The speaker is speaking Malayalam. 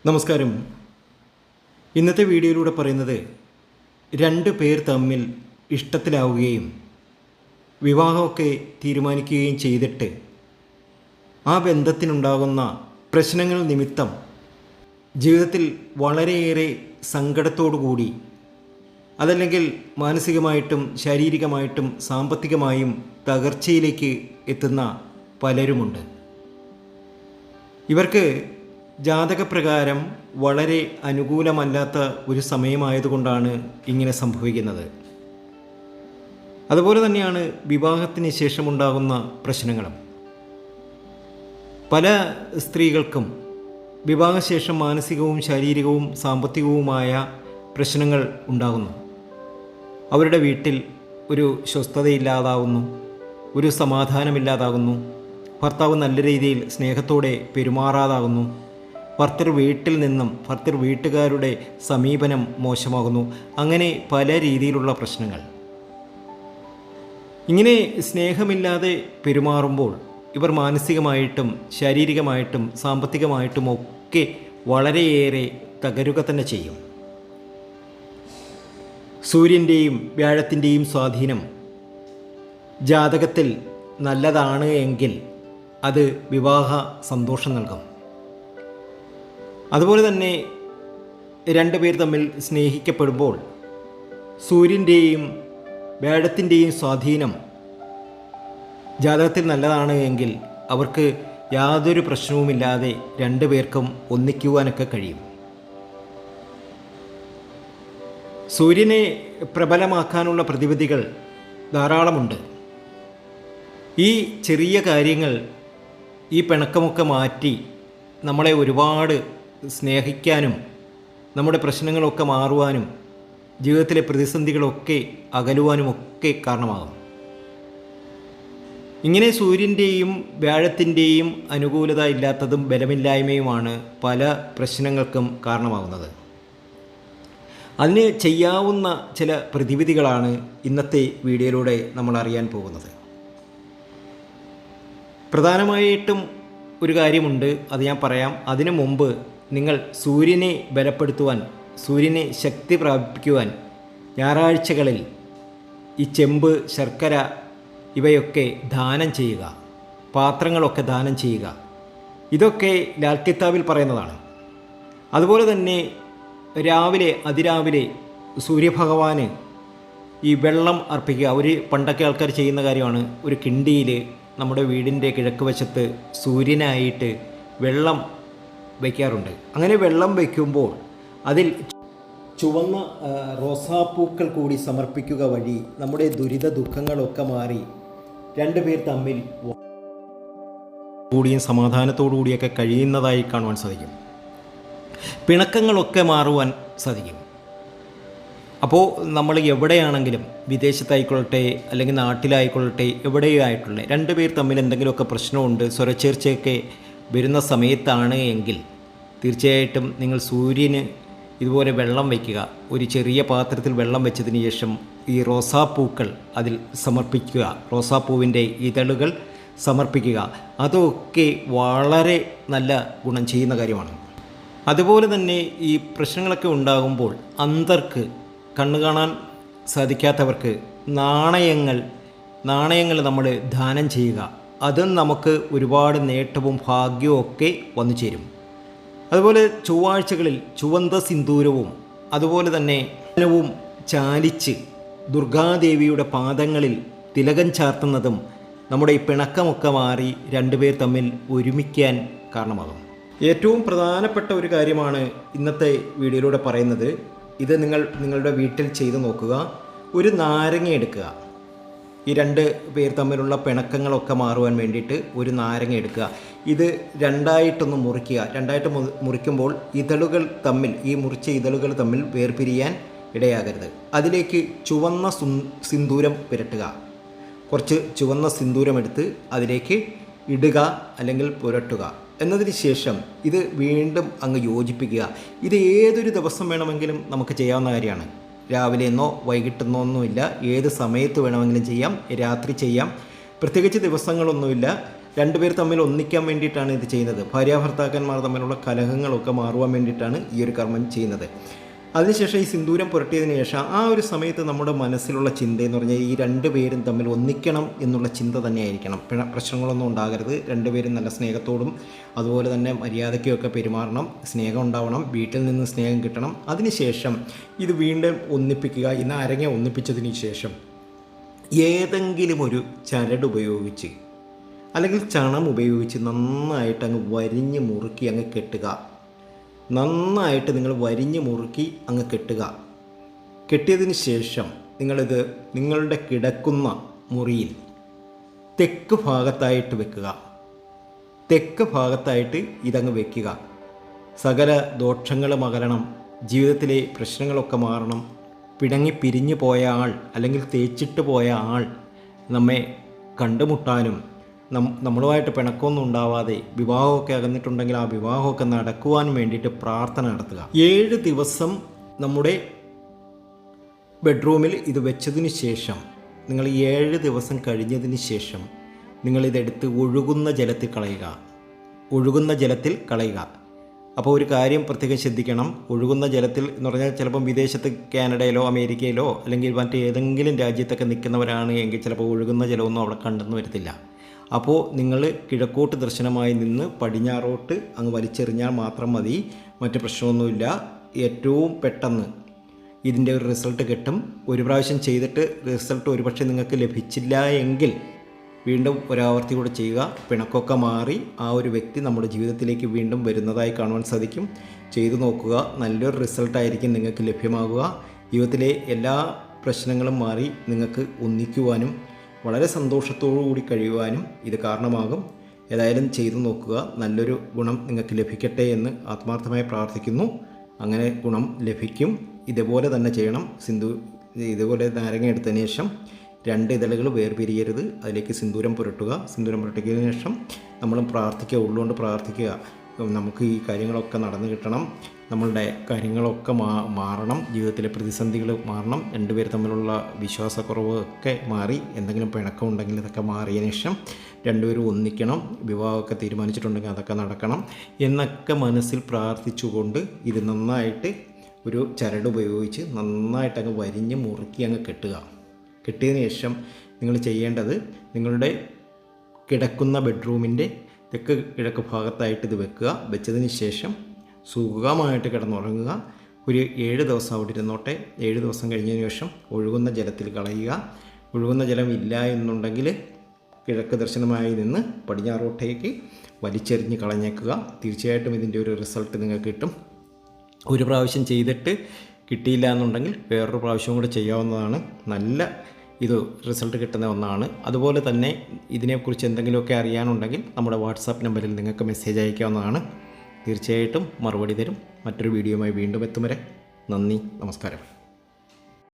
നമസ്കാരം. ഇന്നത്തെ വീഡിയോയിലൂടെ പറയുന്നത് രണ്ട് പേർ തമ്മിൽ ഇഷ്ടത്തിലാവുകയും വിവാഹമൊക്കെ തീരുമാനിക്കുകയും ചെയ്തിട്ട് ആ ബന്ധത്തിനുണ്ടാകുന്ന പ്രശ്നങ്ങൾ നിമിത്തം ജീവിതത്തിൽ വളരെയേറെ സങ്കടത്തോടു കൂടി അതല്ലെങ്കിൽ മാനസികമായിട്ടും ശാരീരികമായിട്ടും സാമ്പത്തികമായും തകർച്ചയിലേക്ക് എത്തുന്ന പലരുമുണ്ട്. ഇവർക്ക് ജാതകപ്രകാരം വളരെ അനുകൂലമല്ലാത്ത ഒരു സമയമായതുകൊണ്ടാണ് ഇങ്ങനെ സംഭവിക്കുന്നത്. അതുപോലെ തന്നെയാണ് വിവാഹത്തിന് ശേഷമുണ്ടാകുന്ന പ്രശ്നങ്ങളും. പല സ്ത്രീകൾക്കും വിവാഹശേഷം മാനസികവും ശാരീരികവും സാമ്പത്തികവുമായ പ്രശ്നങ്ങൾ ഉണ്ടാകുന്നു. അവരുടെ വീട്ടിൽ ഒരു സ്വസ്ഥതയില്ലാതാകുന്നു, ഒരു സമാധാനമില്ലാതാകുന്നു, ഭർത്താവ് നല്ല രീതിയിൽ സ്നേഹത്തോടെ പെരുമാറാതാകുന്നു, ഭർത്തൃ വീട്ടിൽ നിന്നും ഭർത്തൃ വീട്ടുകാരുടെ സമീപനം മോശമാകുന്നു. അങ്ങനെ പല രീതിയിലുള്ള പ്രശ്നങ്ങൾ. ഇങ്ങനെ സ്നേഹമില്ലാതെ പെരുമാറുമ്പോൾ ഇവർ മാനസികമായിട്ടും ശാരീരികമായിട്ടും സാമ്പത്തികമായിട്ടും ഒക്കെ വളരെയേറെ തകരുക തന്നെ ചെയ്യും. സൂര്യൻ്റെയും വ്യാഴത്തിൻ്റെയും സ്വാധീനം ജാതകത്തിൽ നല്ലതാണ് എങ്കിൽ അത് വിവാഹ സന്തോഷം നൽകും. അതുപോലെ തന്നെ രണ്ട് പേർ തമ്മിൽ സ്നേഹിക്കപ്പെടുമ്പോൾ സൂര്യൻ്റെയും വ്യാഴത്തിൻ്റെയും സ്വാധീനം ജാതകത്തിൽ നല്ലതാണ് എങ്കിൽ അവർക്ക് യാതൊരു പ്രശ്നവുമില്ലാതെ രണ്ടു പേർക്കും ഒന്നിക്കുവാനൊക്കെ കഴിയും. സൂര്യനെ പ്രബലമാക്കാനുള്ള പ്രതിവിധികൾ ധാരാളമുണ്ട്. ഈ ചെറിയ കാര്യങ്ങൾ, ഈ പിണക്കമൊക്കെ മാറ്റി നമ്മളെ ഒരുപാട് സ്നേഹിക്കാനും നമ്മുടെ പ്രശ്നങ്ങളൊക്കെ മാറുവാനും ജീവിതത്തിലെ പ്രതിസന്ധികളൊക്കെ അകലുവാനുമൊക്കെ കാരണമാകും. ഇങ്ങനെ സൂര്യൻ്റെയും വ്യാഴത്തിൻ്റെയും അനുകൂലത ഇല്ലാത്തതും ബലമില്ലായ്മയുമാണ് പല പ്രശ്നങ്ങൾക്കും കാരണമാകുന്നത്. അതിന് ചെയ്യാവുന്ന ചില പ്രതിവിധികളാണ് ഇന്നത്തെ വീഡിയോയിലൂടെ നമ്മൾ അറിയാൻ പോകുന്നത്. പ്രധാനമായിട്ടും ഒരു കാര്യമുണ്ട്, അത് ഞാൻ പറയാം. അതിനു മുമ്പ് നിങ്ങൾ സൂര്യനെ ബലപ്പെടുത്തുവാൻ, സൂര്യനെ ശക്തി പ്രാപിക്കുവാൻ ഞായറാഴ്ചകളിൽ ഈ ചെമ്പ്, ശർക്കര ഇവയൊക്കെ ദാനം ചെയ്യുക, പാത്രങ്ങളൊക്കെ ദാനം ചെയ്യുക. ഇതൊക്കെ ലാൽ കിതാബിൽ പറയുന്നതാണ്. അതുപോലെ തന്നെ അതിരാവിലെ സൂര്യഭഗവാന് ഈ വെള്ളം അർപ്പിക്കുക. പണ്ടൊക്കെ ആൾക്കാർ ചെയ്യുന്ന കാര്യമാണ്. ഒരു കിണ്ടിയിൽ നമ്മുടെ വീടിൻ്റെ കിഴക്ക് വശത്ത് സൂര്യനായിട്ട് വെള്ളം വയ്ക്കാറുണ്ട്. അങ്ങനെ വെള്ളം വയ്ക്കുമ്പോൾ അതിൽ ചുവന്ന റോസാപ്പൂക്കൾ കൂടി സമർപ്പിക്കുക വഴി നമ്മുടെ ദുരിത ദുഃഖങ്ങളൊക്കെ മാറി രണ്ടുപേർ തമ്മിൽ കൂടിയും സമാധാനത്തോടു കൂടിയൊക്കെ കഴിയുന്നതായി കാണുവാൻ സാധിക്കും. പിണക്കങ്ങളൊക്കെ മാറുവാൻ സാധിക്കും. അപ്പോൾ നമ്മൾ എവിടെയാണെങ്കിലും, വിദേശത്തായിക്കൊള്ളട്ടെ അല്ലെങ്കിൽ നാട്ടിലായിക്കൊള്ളട്ടെ, എവിടെയോ ആയിട്ടുള്ള രണ്ടുപേർ തമ്മിൽ എന്തെങ്കിലുമൊക്കെ പ്രശ്നമുണ്ട്, സ്വരച്ചേർച്ചയൊക്കെ വരുന്ന സമയത്താണ് എങ്കിൽ തീർച്ചയായിട്ടും നിങ്ങൾ സൂര്യന് ഇതുപോലെ വെള്ളം വയ്ക്കുക. ഒരു ചെറിയ പാത്രത്തിൽ വെള്ളം വെച്ചതിന് ശേഷം ഈ റോസാപ്പൂക്കൾ അതിൽ സമർപ്പിക്കുക, റോസാപ്പൂവിൻ്റെ ഇതളുകൾ സമർപ്പിക്കുക. അതൊക്കെ വളരെ നല്ല ഗുണം ചെയ്യുന്ന കാര്യമാണ്. അതുപോലെ തന്നെ ഈ പ്രശ്നങ്ങളൊക്കെ ഉണ്ടാകുമ്പോൾ അന്ധർക്ക്, കണ്ണു കാണാൻ സാധിക്കാത്തവർക്ക് നാണയങ്ങൾ നമ്മൾ ദാനം ചെയ്യുക. അതും നമുക്ക് ഒരുപാട് നേട്ടവും ഭാഗ്യവും ഒക്കെ വന്നു ചേരും. അതുപോലെ ചൊവ്വാഴ്ചകളിൽ ചുവന്ന സിന്ദൂരവും അതുപോലെ തന്നെ ചാലിച്ച് ദുർഗാദേവിയുടെ പാദങ്ങളിൽ തിലകം ചാർത്തുന്നതും നമ്മുടെ ഈ പിണക്കമൊക്കെ മാറി രണ്ടുപേർ തമ്മിൽ ഒരുമിക്കാൻ കാരണമാകും. ഏറ്റവും പ്രധാനപ്പെട്ട ഒരു കാര്യമാണ് ഇന്നത്തെ വീഡിയോയിലൂടെ പറയുന്നത്. ഇത് നിങ്ങളുടെ വീട്ടിൽ ചെയ്തു നോക്കുക. ഒരു നാരങ്ങ എടുക്കുക. ഈ രണ്ട് പേർ തമ്മിലുള്ള പിണക്കങ്ങളൊക്കെ മാറുവാൻ വേണ്ടിയിട്ട് ഒരു നാരങ്ങ എടുക്കുക. ഇത് രണ്ടായിട്ടൊന്ന് മുറിക്കുക. രണ്ടായിട്ട് മുറിക്കുമ്പോൾ ഇതളുകൾ തമ്മിൽ, ഈ മുറിച്ച ഇതളുകൾ തമ്മിൽ വേർപിരിയാൻ ഇടയാകരുത്. അതിലേക്ക് ചുവന്ന സിന്ദൂരം പുരട്ടുക. കുറച്ച് ചുവന്ന സിന്ദൂരം എടുത്ത് അതിലേക്ക് ഇടുക അല്ലെങ്കിൽ പുരട്ടുക. എന്നതിന് ശേഷം ഇത് വീണ്ടും അങ്ങ് യോജിപ്പിക്കുക. ഇത് ഏതൊരു ദിവസം വേണമെങ്കിലും നമുക്ക് ചെയ്യാവുന്ന കാര്യമാണ്. രാവിലെയെന്നോ വൈകിട്ടെന്നോ ഒന്നുമില്ല, ഏത് സമയത്ത് വേണമെങ്കിലും ചെയ്യാം. രാത്രി ചെയ്യാം. പ്രത്യേകിച്ച് ദിവസങ്ങളൊന്നുമില്ല. രണ്ടുപേർ തമ്മിൽ ഒന്നിക്കാൻ വേണ്ടിയിട്ടാണ് ഇത് ചെയ്യുന്നത്. ഭാര്യാഭർത്താക്കന്മാർ തമ്മിലുള്ള കലഹങ്ങളൊക്കെ മാറുവാൻ വേണ്ടിയിട്ടാണ് ഈ ഒരു കർമ്മം ചെയ്യുന്നത്. അതിനുശേഷം ഈ സിന്ദൂരം പുരട്ടിയതിന് ശേഷം ആ ഒരു സമയത്ത് നമ്മുടെ മനസ്സിലുള്ള ചിന്ത എന്ന് പറഞ്ഞാൽ ഈ രണ്ടുപേരും തമ്മിൽ ഒന്നിക്കണം എന്നുള്ള ചിന്ത തന്നെയായിരിക്കണം. പ്രശ്നങ്ങളൊന്നും ഉണ്ടാകരുത്, രണ്ടുപേരും നല്ല സ്നേഹത്തോടും അതുപോലെ തന്നെ മര്യാദയ്ക്കൊക്കെ പെരുമാറണം, സ്നേഹം ഉണ്ടാവണം, വീട്ടിൽ നിന്ന് സ്നേഹം കിട്ടണം. അതിനുശേഷം ഇത് വീണ്ടും ഒന്നിപ്പിക്കുക. ഇന്ന് അരങ്ങ ഒന്നിപ്പിച്ചതിന് ശേഷം ഏതെങ്കിലും ഒരു ചരട് ഉപയോഗിച്ച് അല്ലെങ്കിൽ ചണം ഉപയോഗിച്ച് നന്നായിട്ട് അങ്ങ് വരിഞ്ഞ് മുറുക്കി അങ്ങ് കെട്ടുക. നന്നായിട്ട് നിങ്ങൾ വരിഞ്ഞ് മുറുക്കി അങ്ങ് കെട്ടുക. കെട്ടിയതിന് ശേഷം നിങ്ങളിത് നിങ്ങളുടെ കിടക്കുന്ന മുറിയിൽ തെക്ക് ഭാഗത്തായിട്ട് വെക്കുക. തെക്ക് ഭാഗത്തായിട്ട് ഇതങ്ങ് വെക്കുക. സകല ദോഷങ്ങളും അകലണം, ജീവിതത്തിലെ പ്രശ്നങ്ങളൊക്കെ മാറണം. പിണങ്ങി പിരിഞ്ഞു പോയ ആൾ അല്ലെങ്കിൽ തേച്ചിട്ട് പോയ ആൾ നമ്മെ കണ്ടുമുട്ടാനും നമ്മളുമായിട്ട് പിണക്കമൊന്നും ഉണ്ടാവാതെ വിവാഹമൊക്കെ അകന്നിട്ടുണ്ടെങ്കിൽ ആ വിവാഹമൊക്കെ നടക്കുവാൻ വേണ്ടിയിട്ട് പ്രാർത്ഥന നടത്തുക. 7 ദിവസം നമ്മുടെ ബെഡ്റൂമിൽ ഇത് വെച്ചതിന് ശേഷം നിങ്ങൾ 7 ദിവസം കഴിഞ്ഞതിന് ശേഷം നിങ്ങളിതെടുത്ത് ഒഴുകുന്ന ജലത്തിൽ കളയുക. ഒഴുകുന്ന ജലത്തിൽ കളയുക. അപ്പോൾ ഒരു കാര്യം പ്രത്യേകം ശ്രദ്ധിക്കണം. ഒഴുകുന്ന ജലത്തിൽ എന്ന് പറഞ്ഞാൽ ചിലപ്പം വിദേശത്ത് കാനഡയിലോ അമേരിക്കയിലോ അല്ലെങ്കിൽ മറ്റേതെങ്കിലും രാജ്യത്തൊക്കെ നിൽക്കുന്നവരാണ് എങ്കിൽ ചിലപ്പോൾ ഒഴുകുന്ന ജലമൊന്നും അവിടെ കണ്ടെന്ന് വരത്തില്ല. അപ്പോൾ നിങ്ങൾ കിഴക്കോട്ട് ദർശനമായി നിന്ന് പടിഞ്ഞാറോട്ട് അങ്ങ് വലിച്ചെറിഞ്ഞാൽ മാത്രം മതി, മറ്റ് പ്രശ്നമൊന്നുമില്ല. ഏറ്റവും പെട്ടെന്ന് ഇതിൻ്റെ ഒരു റിസൾട്ട് കിട്ടും. ഒരു പ്രാവശ്യം ചെയ്തിട്ട് റിസൾട്ട് ഒരുപക്ഷെ നിങ്ങൾക്ക് ലഭിച്ചില്ല എങ്കിൽ വീണ്ടും ഒരാവർത്തി കൂടെ ചെയ്യുക. പിണക്കൊക്കെ മാറി ആ ഒരു വ്യക്തി നമ്മുടെ ജീവിതത്തിലേക്ക് വീണ്ടും വരുന്നതായി കാണുവാൻ സാധിക്കും. ചെയ്തു നോക്കുക. നല്ലൊരു റിസൾട്ടായിരിക്കും നിങ്ങൾക്ക് ലഭ്യമാകുക. ജീവിതത്തിലെ എല്ലാ പ്രശ്നങ്ങളും മാറി നിങ്ങൾക്ക് ഒന്നിക്കുവാനും വളരെ സന്തോഷത്തോടു കൂടി കഴിയുവാനും ഇത് കാരണമാകും. ഏതായാലും ചെയ്തു നോക്കുക. നല്ലൊരു ഗുണം നിങ്ങൾക്ക് ലഭിക്കട്ടെ എന്ന് ആത്മാർത്ഥമായി പ്രാർത്ഥിക്കുന്നു. അങ്ങനെ ഗുണം ലഭിക്കും. ഇതുപോലെ തന്നെ ചെയ്യണം. ഇതുപോലെ നാരങ്ങ എടുത്തതിന് ശേഷം 2 ഇതളുകൾ വേർപിരിയരുത്. അതിലേക്ക് സിന്ദൂരം പുരട്ടുക. സിന്ദൂരം പുരട്ടിയതിന് ശേഷം നമ്മളും പ്രാർത്ഥിക്കുക, ഉള്ളുകൊണ്ട് പ്രാർത്ഥിക്കുക. നമുക്ക് ഈ കാര്യങ്ങളൊക്കെ നടന്നു കിട്ടണം, നമ്മളുടെ കാര്യങ്ങളൊക്കെ മാറണം, ജീവിതത്തിലെ പ്രതിസന്ധികൾ മാറണം, രണ്ടുപേർ തമ്മിലുള്ള വിശ്വാസക്കുറവ് ഒക്കെ മാറി, എന്തെങ്കിലും പിണക്കമുണ്ടെങ്കിൽ ഇതൊക്കെ മാറിയതിന് ശേഷം രണ്ടുപേരും ഒന്നിക്കണം, വിവാഹമൊക്കെ തീരുമാനിച്ചിട്ടുണ്ടെങ്കിൽ അതൊക്കെ നടക്കണം എന്നൊക്കെ മനസ്സിൽ പ്രാർത്ഥിച്ചുകൊണ്ട് ഇത് നന്നായിട്ട് ഒരു ചരട് ഉപയോഗിച്ച് നന്നായിട്ട് അങ്ങ് വരിഞ്ഞ് മുറുക്കി അങ്ങ് കെട്ടുക. കെട്ടിയതിന് ശേഷം നിങ്ങൾ ചെയ്യേണ്ടത് നിങ്ങളുടെ കിടക്കുന്ന ബെഡ്റൂമിൻ്റെ തെക്ക് കിഴക്ക് ഭാഗത്തായിട്ട് ഇത് വെക്കുക. വെച്ചതിന് ശേഷം സുഖമായിട്ട് കിടന്നുറങ്ങുക. ഒരു 7 ദിവസം അവിടെ ഇരുന്നോട്ടെ. 7 ദിവസം കഴിഞ്ഞതിന് ശേഷം ഒഴുകുന്ന ജലത്തിൽ കളയുക. ഒഴുകുന്ന ജലം ഇല്ല എന്നുണ്ടെങ്കിൽ കിഴക്ക് ദർശനമായി നിന്ന് പടിഞ്ഞാറോട്ടേക്ക് വലിച്ചെറിഞ്ഞ് കളഞ്ഞേക്കുക. തീർച്ചയായിട്ടും ഇതിൻ്റെ ഒരു റിസൾട്ട് നിങ്ങൾക്ക് കിട്ടും. ഒരു പ്രാവശ്യം ചെയ്തിട്ട് കിട്ടിയില്ല എന്നുണ്ടെങ്കിൽ വേറൊരു പ്രാവശ്യം കൂടെ ചെയ്യാവുന്നതാണ്. നല്ല ഇത് റിസൾട്ട് കിട്ടുന്ന ഒന്നാണ്. അതുപോലെ തന്നെ ഇതിനെക്കുറിച്ച് എന്തെങ്കിലുമൊക്കെ അറിയാനുണ്ടെങ്കിൽ നമ്മുടെ വാട്സാപ്പ് നമ്പറിൽ നിങ്ങൾക്ക് മെസ്സേജ് അയക്കാവുന്നതാണ്. തീർച്ചയായിട്ടും മറുപടി തരും. മറ്റൊരു വീഡിയോയുമായി വീണ്ടും എത്തും വരെ നന്ദി, നമസ്കാരം.